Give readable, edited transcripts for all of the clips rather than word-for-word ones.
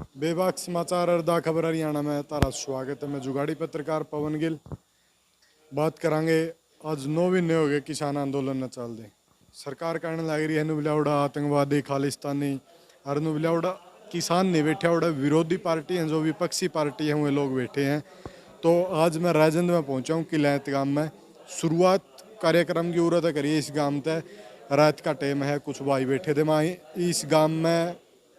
बेबाक समाचार अर्धा खबर हरियाणा में तारा स्वागत है। मैं जुगाड़ी पत्रकार पवन गिल बात करांगे। आज 9 महीने हो गए किसान आंदोलन न चल दे। सरकार कहने लग रही है नुबिलावड़ा आतंकवादी खालिस्तानी और नुबिलावड़ा किसान नहीं बैठा उड़ा विरोधी पार्टी हैं, जो विपक्षी पार्टी है वो लोग बैठे हैं। तो आज मैं राजेंद्र में पहुंचा हूँ किलैत गांव में। शुरुआत कार्यक्रम की उरत करिए इस गांव तय रात का टाइम है, कुछ भाई बैठे थे वहाँ। इस गांव में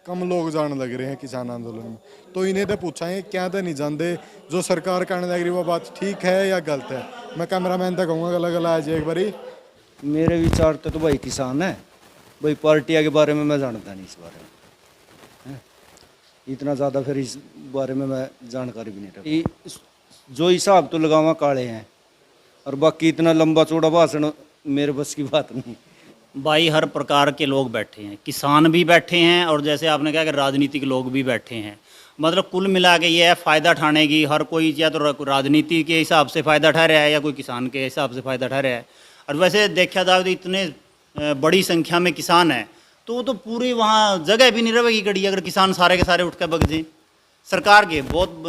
कम लोग जाने लग रहे हैं किसान आंदोलन में, तो इन्हें तो पूछा है क्या तो नहीं जानते जो सरकार कहने लग रही वो बात ठीक है या गलत है। मैं कैमरामैन तक कहूँगा अलग अलग आज एक बारी। मेरे विचार तो भाई किसान है, भाई पार्टियां के बारे में मैं जानता नहीं इस बारे में हैं? इतना ज़्यादा फिर इस बारे में मैं जानकारी भी नहीं रखता। जो हिसाब तो लगावा काले हैं, और बाकी इतना लंबा चौड़ा भाषण मेरे बस की बात नहीं। भाई हर प्रकार के लोग बैठे हैं, किसान भी बैठे हैं और जैसे आपने कहा कि राजनीतिक लोग भी बैठे हैं। मतलब कुल मिला के ये है फ़ायदा उठाने की हर कोई, या तो राजनीति के हिसाब से फ़ायदा उठा रहा है या कोई किसान के हिसाब से फ़ायदा उठा रहा है। और वैसे देखा जाए तो इतने बड़ी संख्या में किसान हैं तो वो तो पूरी वहाँ जगह भी नहीं रहेगी कड़ी अगर किसान सारे के सारे उठ कर बग जाएँ। सरकार के बहुत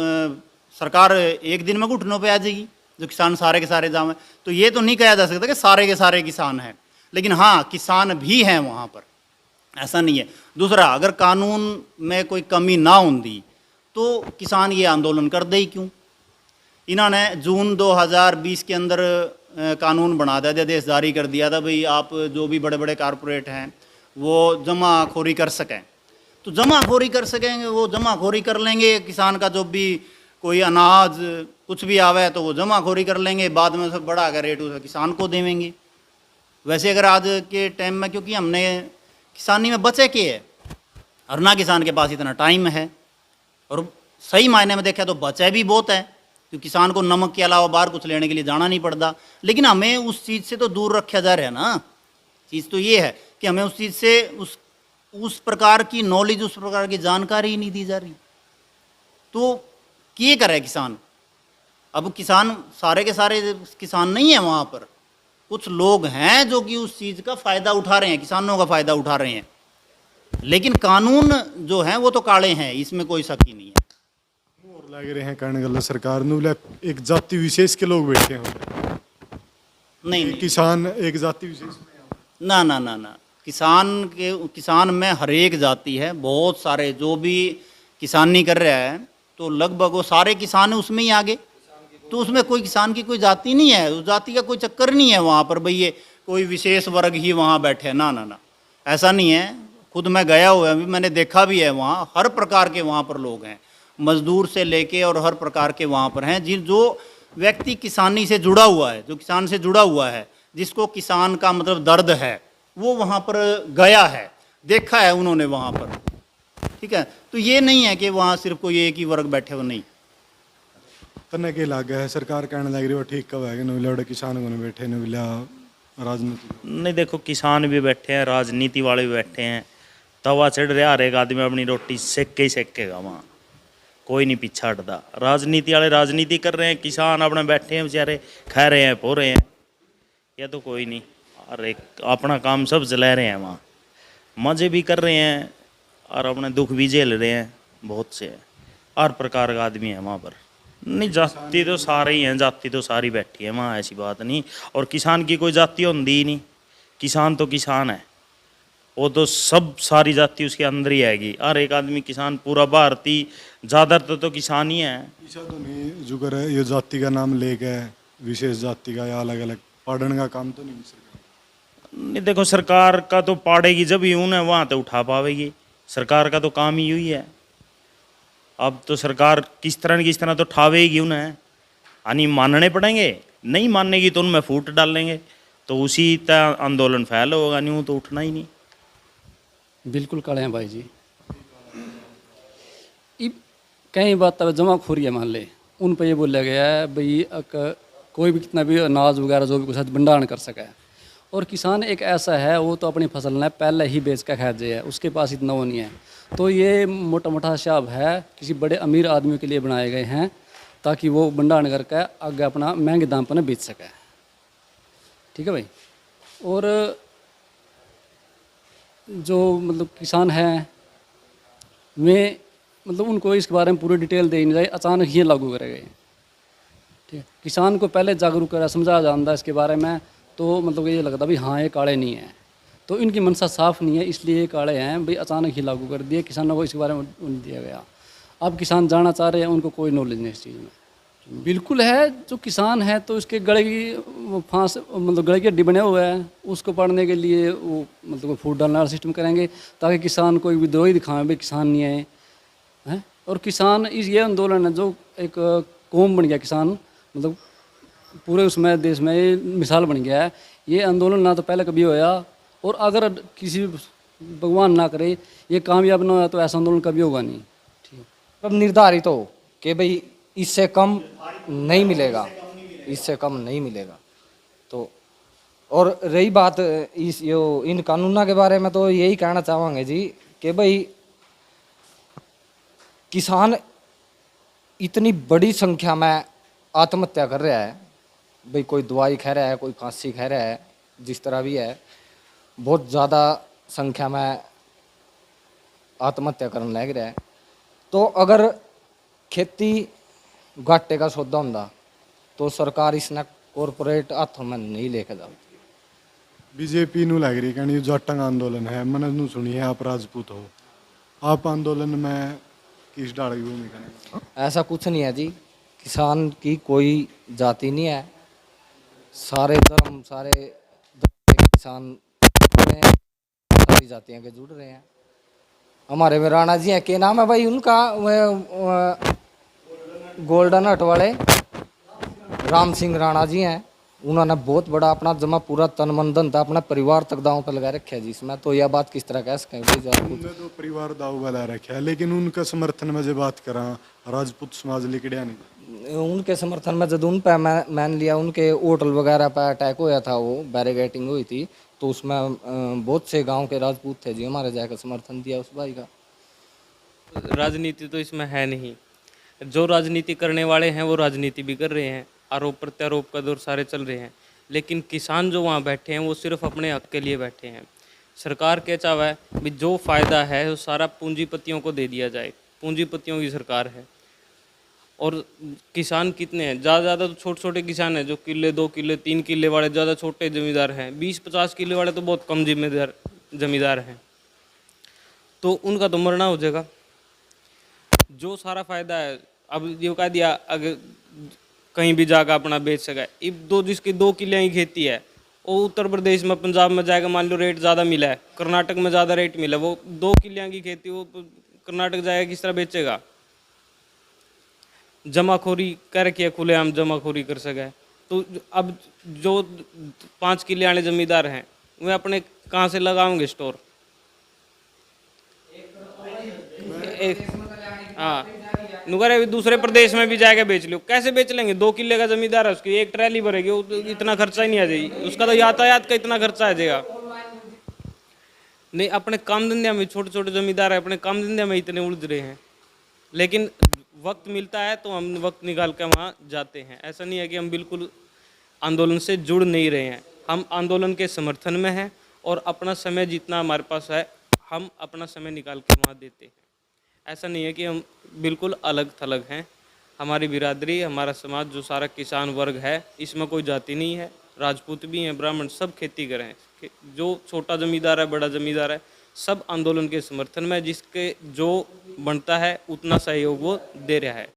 सरकार एक दिन में घुटनों पर आ जाएगी जो किसान सारे के सारे जावें। तो ये तो नहीं कहा जा सकता कि सारे के सारे किसान हैं, लेकिन हाँ किसान भी हैं वहाँ पर, ऐसा नहीं है। दूसरा, अगर कानून में कोई कमी ना होती तो किसान ये आंदोलन कर दे ही क्यों। इन्होंने जून 2020 के अंदर कानून बना दिया, आदेश जारी कर दिया था भाई आप जो भी बड़े बड़े कारपोरेट हैं वो जमाखोरी कर सकें, तो जमाखोरी कर सकेंगे, वो जमाखोरी कर लेंगे। किसान का जो भी कोई अनाज कुछ भी आवे तो वो जमाखोरी कर लेंगे, बाद में सब बढ़ा कर रेट उसे किसान को देवेंगे। वैसे अगर आज के टाइम में, क्योंकि हमने किसानी में बचे के है और ना किसान के पास इतना टाइम है, और सही मायने में देखा तो बचे भी बहुत है क्योंकि किसान को नमक के अलावा बाहर कुछ लेने के लिए जाना नहीं पड़ता। लेकिन हमें उस चीज़ से तो दूर रखा जा रहा है ना। चीज़ तो ये है कि हमें उस चीज़ से उस प्रकार की नॉलेज, उस प्रकार की जानकारी ही नहीं दी जा रही। तो क्या करे किसान। अब किसान सारे के सारे किसान नहीं है, वहाँ पर कुछ लोग हैं जो कि उस चीज़ का फ़ायदा उठा रहे हैं, किसानों का फ़ायदा उठा रहे हैं। लेकिन कानून जो हैं वो तो काले हैं, इसमें कोई शक ही नहीं है। और लग रहे हैं कहने गलत सरकार ने एक जाति विशेष के लोग बैठे हैं। नहीं किसान एक जाति विशेष में ना ना ना ना, किसान में हर एक जाति है। बहुत सारे जो भी किसानी कर रहा है तो लगभग वो सारे किसान हैं उसमें ही आगे। तो उसमें कोई किसान की कोई जाति नहीं है, उस जाति का कोई चक्कर नहीं है वहाँ पर भाई ये कोई विशेष वर्ग ही वहाँ बैठे। ना ना ना, ऐसा नहीं है। खुद मैं गया हुआ अभी, मैंने देखा भी है वहाँ हर प्रकार के वहाँ पर लोग हैं, मजदूर से लेके और हर प्रकार के वहाँ पर हैं। जो व्यक्ति किसानी से जुड़ा हुआ है, जो किसान से जुड़ा हुआ है, जिसको किसान का मतलब दर्द है, वो वहाँ पर गया है, देखा है उन्होंने वहाँ पर। ठीक है, तो ये नहीं है कि वहाँ सिर्फ कोई एक ही वर्ग बैठे हो, नहीं। तने के लाग है सरकार कहने लग रही वो ठीक कब है कि नुबिला किसान को नहीं बैठे, नुबिला राजनीति नहीं। देखो किसान भी बैठे हैं, राजनीति वाले भी बैठे हैं। तवा चढ़ रहा, हर एक आदमी अपनी रोटी सेक के ही सेकेगा, वहाँ कोई नहीं पीछा हटता। राजनीति वाले राजनीति कर रहे हैं, किसान अपने बैठे हैं बेचारे, खा रहे हैं, पो रहे हैं, या तो कोई नहीं। और एक अपना काम सब जला रहे हैं, वहाँ मज़े भी कर रहे हैं और अपने दुख भी झेल रहे हैं। बहुत से हर प्रकार का आदमी है वहाँ पर। नहीं, जाति तो सारे ही हैं, जाति तो सारी बैठी है वहाँ, ऐसी बात नहीं। और किसान की कोई जाति होती ही नहीं, किसान तो किसान है, वो तो सब सारी जाति उसके अंदर ही आएगी। हर एक आदमी किसान, पूरा भारतीय ज़्यादातर तो किसान ही है। ऐसा तो नहीं जुगर है ये जाति का नाम लेके विशेष जाति का या अलग अलग पाड़न का काम तो नहीं सरकार। नहीं, देखो सरकार का तो पाड़ेगी जब ही उन्हें वहाँ तो उठा पावेगी। सरकार का तो काम ही यही है। अब तो सरकार किस तरह तो ठावेगी उन्हें, यानी मानने पड़ेंगे। नहीं मानेगी तो उनमें फूट डाल लेंगे, तो उसी तरह आंदोलन फैल होगा, नहीं तो उठना ही नहीं। बिल्कुल कड़े हैं भाई जी। कई बात तब जमाखोरी है, मान ले उन पर ये बोला गया है भाई कोई भी कितना भी अनाज वगैरह जो भी कुछ भंडारण कर सके। और किसान एक ऐसा है, वो तो अपनी फसल ने पहले ही बेच कर खा जाए, उसके पास इतना वो नहीं है। तो ये मोटा मोटा हिसाब है किसी बड़े अमीर आदमी के लिए बनाए गए हैं ताकि वो भंडारण करके आगे अपना महंगे दाम पर बेच सके। ठीक है भाई। और जो मतलब किसान हैं वे मतलब उनको इसके बारे में पूरी डिटेल दे नहीं जाए, अचानक ये लागू करे गए। ठीक है, किसान को पहले जागरूक करा समझाया जाता इसके बारे में, तो मतलब ये लगता भाई हाँ ये काले नहीं है, तो इनकी मंशा साफ नहीं है इसलिए ये काले हैं भाई, अचानक ही लागू कर दिए, किसानों को इसके बारे में नहीं दिया गया। अब किसान जाना चाह रहे हैं, उनको कोई नॉलेज नहीं इस चीज़ में। बिल्कुल है, जो किसान है तो उसके गले की फांस मतलब गले की हड्डी बने हुए हैं, उसको पढ़ने के लिए वो मतलब फूड डालने वाला सिस्टम करेंगे ताकि किसान कोई विद्रोही दिखाएं भाई किसान नहीं है, हैं। और किसान इस ये आंदोलन है जो एक कौम बन गया किसान, मतलब पूरे उसमें देश में ये मिसाल बन गया है। ये आंदोलन ना तो पहले कभी होया, और अगर किसी भगवान ना करे ये कामयाब ना हो तो ऐसा आंदोलन कभी होगा नहीं। ठीक, तब निर्धारित हो कि भाई इससे कम नहीं मिलेगा, इससे कम नहीं मिलेगा। तो और रही बात इन कानूनों के बारे में, तो यही कहना चाहेंगे जी कि भाई किसान इतनी बड़ी संख्या में आत्महत्या कर रहा है, भाई कोई दवाई खा रहा है, कोई फांसी खा रहा है, जिस तरह भी है, बहुत ज़्यादा संख्या में आत्महत्या करने लग रहा है। तो अगर खेती घाटे का सौदा होंदा तो सरकार इसने कॉरपोरेट हाथों में नहीं लेके जाती। बीजेपी नू लग रही कहनी जाटंग आंदोलन है, मैंने नू सुनी है आप राजपूत हो, आप आंदोलन में किस डाल की भूमिका है? ऐसा कुछ नहीं है जी, किसान की कोई जाति नहीं है, सारे धर्म के किसान में सारी जातियां के जुड़ रहे हैं। हमारे में राणा जी हैं, क्या नाम है भाई उनका, गोल्डन हट वाले राम सिंह राणा जी हैं, उन्होंने बहुत बड़ा अपना जमा पूरा तन मन धन था अपना परिवार तक दांव पे लगा रखा है जी इसमें। तो यह बात किस तरह कह सकें भाई उनने तो परिवार दाव वाला रखा है, लेकिन उनका समर्थन में जो बात करा राजपूत समाज लिकड़िया नहीं। उनके समर्थन में जब उन पर मान लिया उनके होटल वगैरह पर अटैक होया था, वो बैरिकेटिंग हुई थी, तो उसमें बहुत से गांव के राजपूत थे जी, हमारे जाकर समर्थन दिया उस भाई का। राजनीति तो इसमें है नहीं, जो राजनीति करने वाले हैं वो राजनीति भी कर रहे हैं, आरोप प्रत्यारोप का दौर सारे चल रहे हैं, लेकिन किसान जो वहाँ बैठे हैं वो सिर्फ अपने हक के लिए बैठे हैं। सरकार क्या चाह है भी जो फ़ायदा है वो सारा पूंजीपतियों को दे दिया जाए, पूंजीपतियों की सरकार है। और किसान कितने हैं, ज़्यादा तो छोटे छोटे किसान हैं जो किले 2 किले 3 किले वाले, ज़्यादा छोटे ज़मींदार हैं, 20-50 किले वाले तो बहुत कम जमींदार हैं, तो उनका तो मरना हो जाएगा। जो सारा फायदा है अब ये कह दिया अगर कहीं भी जाकर अपना बेच सका, अब जिसकी 2 किले की खेती है वो उत्तर प्रदेश में पंजाब में जाएगा, मान लो रेट ज़्यादा मिला है, कर्नाटक में ज़्यादा रेट मिला, वो 2 किले की खेती वो कर्नाटक जाएगा किस तरह बेचेगा? जमाखोरी कर रखी है, खुलेआम जमाखोरी कर सके। तो अब जो 5 किले वाले जमींदार हैं वे अपने कहाँ से लगाओगे स्टोर? हाँ नुकर है, दूसरे प्रदेश में भी जाएगा बेच लो, कैसे बेच लेंगे? 2 किले का जमींदार है, उसकी एक ट्रैली भरेगी, वो तो इतना खर्चा ही नहीं आ जाएगी, उसका तो यातायात का इतना खर्चा आ जाएगा। नहीं, अपने काम धंधे में छोटे छोटे जमींदार है, अपने काम धंधे में इतने उलझ रहे हैं, लेकिन वक्त मिलता है तो हम वक्त निकाल कर वहाँ जाते हैं। ऐसा नहीं है कि हम बिल्कुल आंदोलन से जुड़ नहीं रहे हैं, हम आंदोलन के समर्थन में हैं और अपना समय जितना हमारे पास है हम अपना समय निकाल के वहाँ देते हैं। ऐसा नहीं है कि हम बिल्कुल अलग थलग हैं। हमारी बिरादरी, हमारा समाज, जो सारा किसान वर्ग है, इसमें कोई जाति नहीं है, राजपूत भी हैं, ब्राह्मण, सब खेती करें। जो छोटा जमींदार है, बड़ा जमींदार है, सब आंदोलन के समर्थन में, जिसके जो बनता है उतना सहयोग वो दे रहा है।